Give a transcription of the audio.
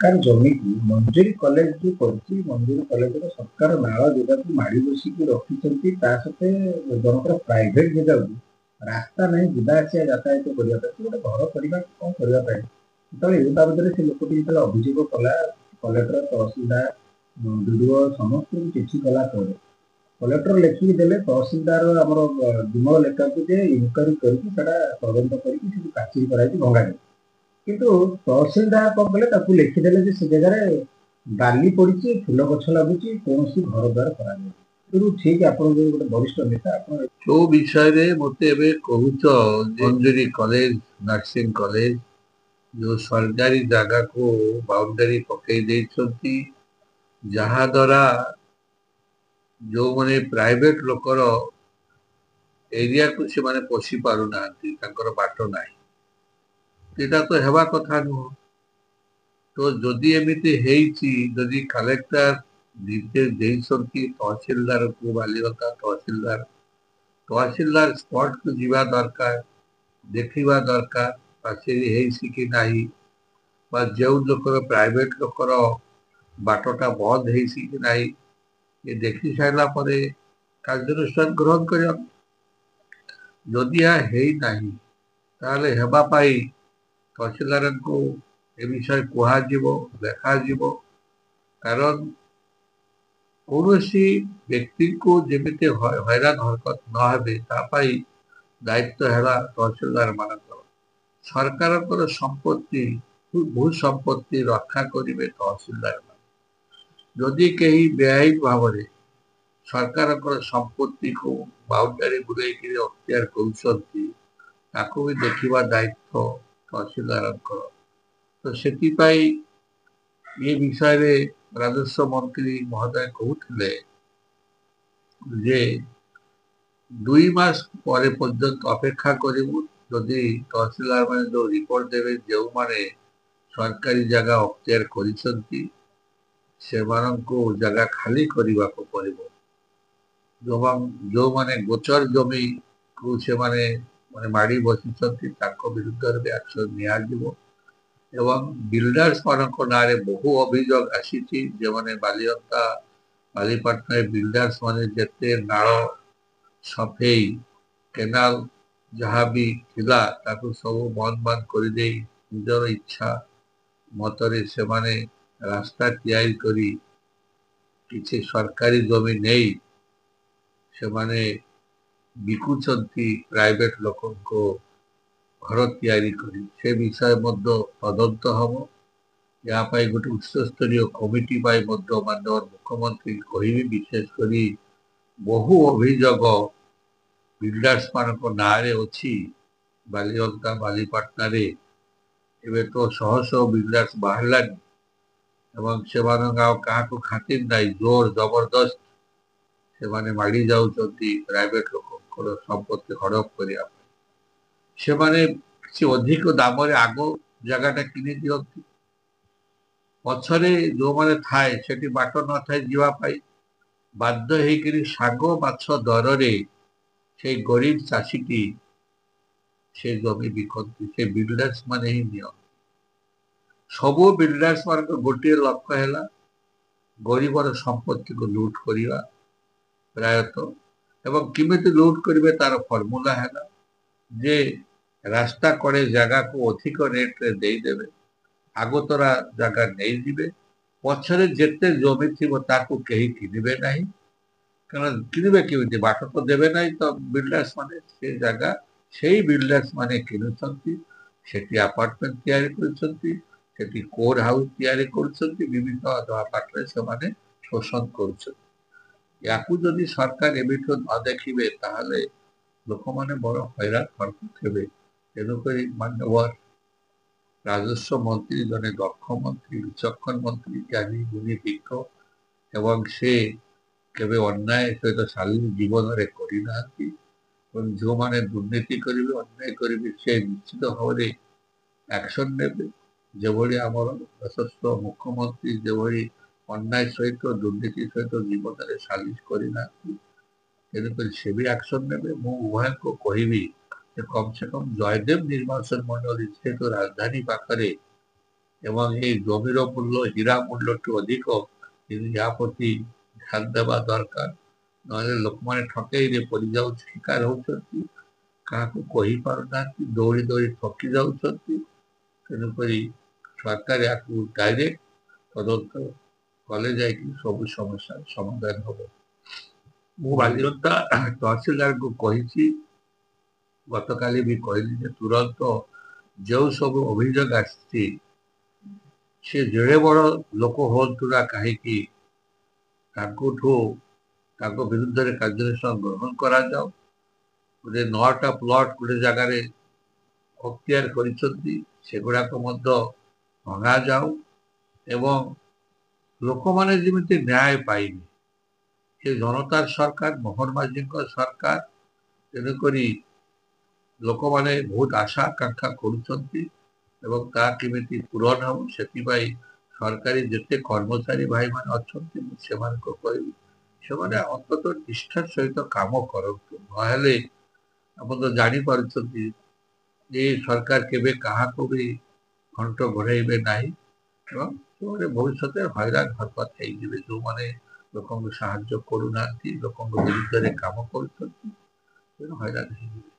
सरकार जमी की मंजूरी कॉलेज जो करची मंजूरी कॉलेज सरकार नाला जगह को माड़ी बसिक रखी सते जनकर प्राइवेट जगह को रास्ता नहीं जिदा आसिया यातायात करने गोटे घर करने कौन करने जो ये बाबद से लोकटी जो अभियोग कला कलेक्टर तहसिलदार विडीओ समस्त चिठी कला कलेक्टर लिखिकी देले तहसिलदार आमर विमल लेखा को इनक्वारी करके तदंत करके काचिरी कराई भंगा किंतु तहसिलदार कौन कले लिखिदेले से जगह बाली पड़ी फूल गछ लगुच कौन घर द्वार कर ठीक आप गोटे वरिष्ठ नेता जो विषय मत कहूच मंजूरी कॉलेज नर्सिंग कॉलेज जो सरकारी जगह को बाउंडारी पकई जहा द्वारा जो मैंने प्राइवेट लोकर एरिया को से माने पशि पारु ना बाट ना यहाँ तो हेबा कथा नुह तो जदि एमती जदि कलेक्टर निर्देश देती तहसिलदार को बालिगंगा तहसिलदार स्पॉट को जीवा दरकार देखा दरकार पाचेरी कि नहीं जो लोकर प्राइवेट लोकर बाटटा बंद कि नहीं ये देखी सारा कार्यानुष्ठान ग्रहण कर जदि यह हेबापाई तहसिलदार को ए विषय कह देखा कारण कौन व्यक्ति को जमी हैरान हरकत नहे दायित्व है तहसिलदार मान सरकार संपत्ति भू संपत्ति रक्षा करेंगे तहसिलदार जदि कहीं बेआईन भाव सरकार संपत्ति को बाउंडारी बुलाई अख्तियार कर भी देखा दायित्व तहसिलदार तो से ये विषय राजस्व मंत्री महोदय कहते जे 2 मास पर्यंत अपेक्षा करूँ जदि तहसिलदार मैंने जो रिपोर्ट देवे जो माने सरकारी जगह अख्तियार कर जगह खाली करने को पड़ो जो माने गोचर जमी को से माने माड़ी बसी विरुद्ध भी एक्शन नियाजिबो एवं बिल्डर्स मान ना बहु अभियोग आसी जो मैंने बालिगंगा बालीपाटना बिल्डर्स माने जेते नाल सफेई केनाल जहाँ भी थिला ताकू सब बंद बंद कर दे निजर इच्छा मतरे से माने रास्ता तैयारी करी किसी सरकारी जमी नहीं से माने बिकुचंती प्राइवेट लोक को घर तैयारी करी से विषय मध्य तदंत हम या गोटे उच्चस्तरीय कमिटी माननीय मुख्यमंत्री कहि विशेषकर बहु अभियोग बिल्डर्स मान ना अच्छी बालिगंगा बालीपाटना एवं तो शह शह बिल्डर्स बाहर एवं से क्या खातिर ना जोर जबरदस्त से माने माड़ी जाऊँ प्राइवेट लोक संपत्ति हड़प करने से माने अधिक दाम आग जगह किनी दिखती पछरे जो मैंने थाए से बाट न थाए जीवाई बाध्य होकर शाग माछ दर से गरीब चाषीटी से जमी बिकती से बिल्डर्स माने ही नि सब बिल्डर्स मान गोटे लक्ष्य है गरीबर संपत्ति को लुट करवा प्रायतः एवं किमिति लुट करेंगे तार फर्मूला है जे रास्ता कड़े जगह को अधिक रेट रे देदेवे आगतरा जगह नहीं जीवे पछरे जेते जमी थी कहीं किनबे ना कारण किनबे केमी बाट तो देवे ना तो बिल्डर्स माने से जगह से बिल्डर्स माने किनुचंती सेठी अपार्टमेंट तैयारी करछंती सेठी कोर हाउस तैयारी करछंती विभिन्न अपार्टमेंट से माने शोषण करछंती याकू जदि सरकार एबिठो न देखिबे ताहले लोक माने बड़ हैरान हरकत हेबे तेणुक माननीय राजस्व मंत्री जने दक्ष मंत्री विचक्षण मंत्री ज्ञानी गुणी विज्ञ एवं से केवे अन्याय सहित शालीन जीवन में करना जो माने दुर्नीति करेंगे अन्याय करेंगे से निश्चित भाव में एक्शन ने जो आमर यशस्व मुख्यमंत्री जो अन्याय सहित दुर्नीति सहित जीवन में सालिश करना तेणुक से भी एक्शन ने उभय को कहि कम से कम जयदेव निर्वाचन मंडल जेहेतु राजधानी पाखे ଏବଂ এই ଜମିର ମୂଲ୍ୟ ହୀରା ମୂଲ୍ୟଠୁ ଅଧିକ, କିନ୍ତୁ ୟା ପ୍ରତି ଧ୍ୟାନ ଦେବା ଦରକାର। ନହେଲେ ଲୋକମାନେ ଠକେଇରେ ପଡ଼ିଯାଉ ଶିକାର ହଉଛନ୍ତି, କାହାକୁ କହିପାରୁନାହାନ୍ତି, ଦୌଡ଼ି ଦୌଡ଼ି ଠକି ଯାଉଛନ୍ତି। ତେଣୁକରି ସରକାର ୟାକୁ ଡାଇରେକ୍ଟ ତଦନ୍ତ କଲେ ଯାଇକି ସବୁ ସମସ୍ୟାର ସମାଧାନ ହବ। ମୁଁ ବାଲିଅନ୍ତା ତହସିଲଦାରଙ୍କୁ କହିଛି, ଗତକାଲି ବି କହିଲି ଯେ ତୁରନ୍ତ ଯେଉଁ ସବୁ ଅଭିଯୋଗ ଆସିଛି, ସେ ଯେଡ଼େ ବଡ଼ ଲୋକ ହୁଅନ୍ତୁ ନା କାହିଁକି, ତାଙ୍କ ବିରୁଦ୍ଧରେ କାର୍ଯ୍ୟାନୁଷ୍ଠାନ ଗ୍ରହଣ କରାଯାଉ। ଗୋଟେ 9ଟା ପ୍ଲଟ ଗୋଟେ ଜାଗାରେ ଅକ୍ତିଆର କରିଛନ୍ତି, ସେଗୁଡ଼ାକ ମଧ୍ୟ ଭଙ୍ଗାଯାଉ ଏବଂ ଲୋକମାନେ ଯେମିତି ନ୍ୟାୟ ପାଇବେ। ସେ ଜନତାର ସରକାର, ମୋହନ ମାଝୀଙ୍କ ସରକାର। ତେଣୁକରି ଲୋକମାନେ ବହୁତ ଆଶା ଆକାଂକ୍ଷା କରୁଛନ୍ତି ଏବଂ ତାହା କେମିତି ପୂରଣ ହେବ, ସେଥିପାଇଁ ସରକାରୀ ଯେତେ କର୍ମଚାରୀ ଭାଇମାନେ ଅଛନ୍ତି, ମୁଁ ସେମାନଙ୍କୁ କହିବି ସେମାନେ ଅନ୍ତତଃ ନିଷ୍ଠାର ସହିତ କାମ କରନ୍ତୁ। ନହେଲେ ଆପଣ ତ ଜାଣିପାରୁଛନ୍ତି ଏ ସରକାର କେବେ କାହାକୁ ବି ଘଣ୍ଟ ଘୋଡ଼ାଇବେ ନାହିଁ ଏବଂ ସେମାନେ ଭବିଷ୍ୟତରେ ହଇରାଣ ହରକତ ହେଇଯିବେ। ଯେଉଁମାନେ ଲୋକଙ୍କୁ ସାହାଯ୍ୟ କରୁନାହାନ୍ତି, ଲୋକଙ୍କ ବିରୁଦ୍ଧରେ କାମ କରୁଛନ୍ତି, ତେଣୁ ହଇରାଣ ହେଇଯିବେ।